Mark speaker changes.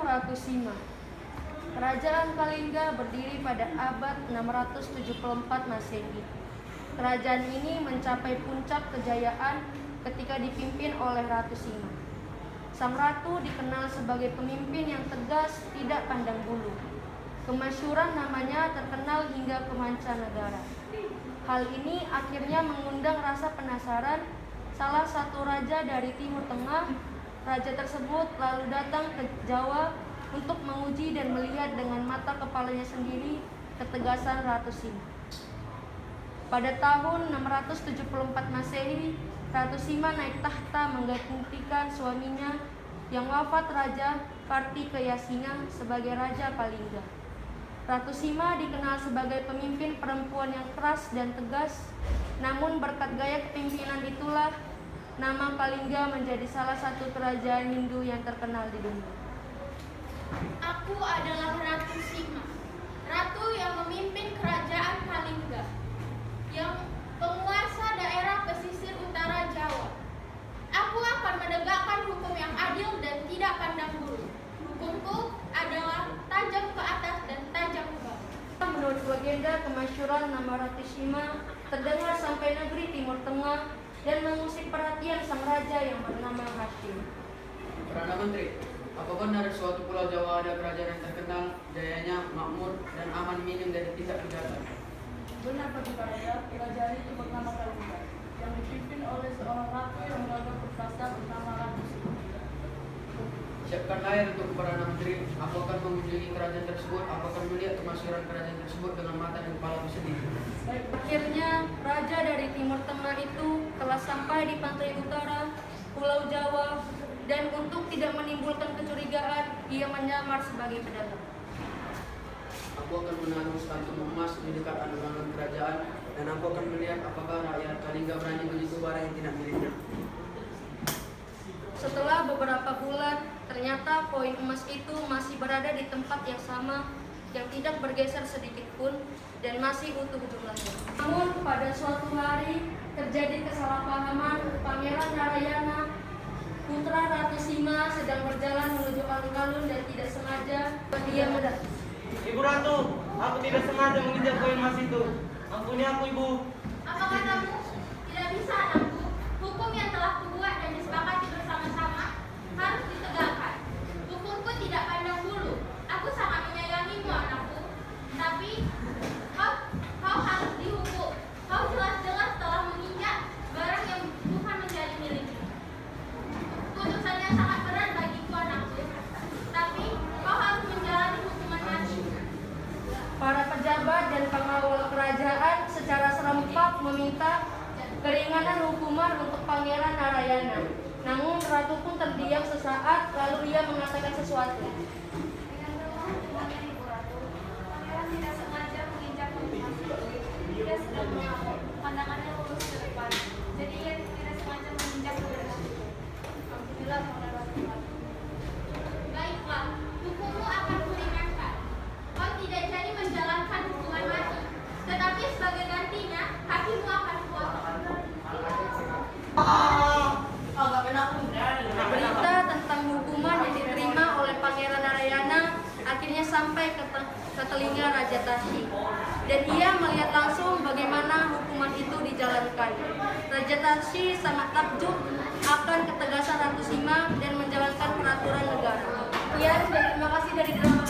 Speaker 1: Ratu Sima. Kerajaan Kalingga berdiri pada abad 674 Masehi. Kerajaan ini mencapai puncak kejayaan ketika dipimpin oleh Ratu Sima. Sang ratu dikenal sebagai pemimpin yang tegas, tidak pandang bulu. Kemasyhuran namanya terkenal hingga ke mancanegara. Hal ini akhirnya mengundang rasa penasaran salah satu raja dari Timur Tengah. Raja tersebut lalu datang ke Jawa untuk menguji dan melihat dengan mata kepalanya sendiri ketegasan Ratu Sima. Pada tahun 674 Masehi, Ratu Sima naik tahta menggantikan suaminya yang wafat, Raja Kartikeya Singa, sebagai Raja Kalingga. Ratu Sima dikenal sebagai pemimpin perempuan yang keras dan tegas, namun berkat gaya kepemimpinan itulah nama Kalingga menjadi salah satu kerajaan Hindu yang terkenal di dunia.
Speaker 2: Aku adalah Ratu Sima, ratu yang memimpin kerajaan Kalingga, yang penguasa daerah pesisir utara Jawa. Aku akan menegakkan hukum yang adil dan tidak pandang bulu. Hukumku adalah tajam ke atas dan tajam ke bawah.
Speaker 1: Menurut legenda, kemasyhuran nama Ratu Sima terdengar sampai negeri Timur Tengah dan mengusik perhatian sang raja yang bernama Hashim.
Speaker 3: Perdana Menteri, apa benar suatu pulau Jawa ada kerajaan yang terkenal jayanya, makmur, dan aman minim dari tindak pidana?
Speaker 4: Benar Pak Raja, kerajaan itu bernama Kalingga, yang dipimpin oleh seorang ratu yang gagah perkasa bernama Ratu Sima.
Speaker 3: Siapkan layar untuk Perdana Menteri. Aku akan mengunjungi kerajaan tersebut. Aku akan melihat kemasyhuran kerajaan tersebut dengan mata dan kepalaku sendiri.
Speaker 1: Akhirnya, raja dari Timur Tengah itu telah sampai di pantai utara Pulau Jawa, dan untuk tidak menimbulkan kecurigaan, ia menyamar sebagai pedagang.
Speaker 3: Aku akan menanam sekantung emas di dekat alun-alun kerajaan, dan aku akan melihat apakah rakyat Kalingga berani menyentuh barang yang tidak miliknya.
Speaker 1: Setelah beberapa bulan, ternyata koin emas itu masih berada di tempat yang sama, yang tidak bergeser sedikit pun, dan masih utuh jumlahnya. Namun pada suatu hari terjadi kesalahpahaman. Pangeran Narayana, putra Ratu Sima, sedang berjalan menuju alun-alun dan tidak sengaja dia mendarat.
Speaker 5: Ibu Ratu, aku tidak sengaja menginjak koin emas itu. Ampuni aku, Ibu.
Speaker 2: Apa katamu? Tidak bisa, anakku. Hukum yang telah kubuat dan disepakati bersama-sama harus ditegakkan. Hukumku tidak pandang bulu. Aku sangat menyayangimu, anakku. Tapi kau harus dihukum. Kau jelas-jelas telah menginjak barang yang bukan menjadi milikmu. Putusannya sangat berat bagiku, anakku. Tapi kau harus menjalani hukuman mati.
Speaker 1: Para pejabat dan pengawal kerajaan secara serempak meminta keringanan hukuman untuk Pangeran Narayana. Namun ratu pun terdiam sesaat, lalu ia mengatakan sesuatu.
Speaker 2: Pangeran tidak sengaja menginjak koin emas itu. Dia sedang mengamuk, pandangannya lurus ke depan. Jadi ia tidak sengaja menginjak koin emas itu. Alhamdulillah, Pangeran. Baiklah, hukummu akan kuringankan. Kau tidak jadi menjalankan hukuman mati, tetapi sebagai gantinya, kakimu akan kupotong.
Speaker 1: Berita tentang hukuman yang diterima oleh Pangeran Narayana akhirnya sampai ke telinga Raja Tashi, dan ia melihat langsung bagaimana hukuman itu dijalankan. Raja Tashi sangat takjub akan ketegasan Ratu Sima dan menjalankan peraturan negara. Sekian dan terima kasih dari drama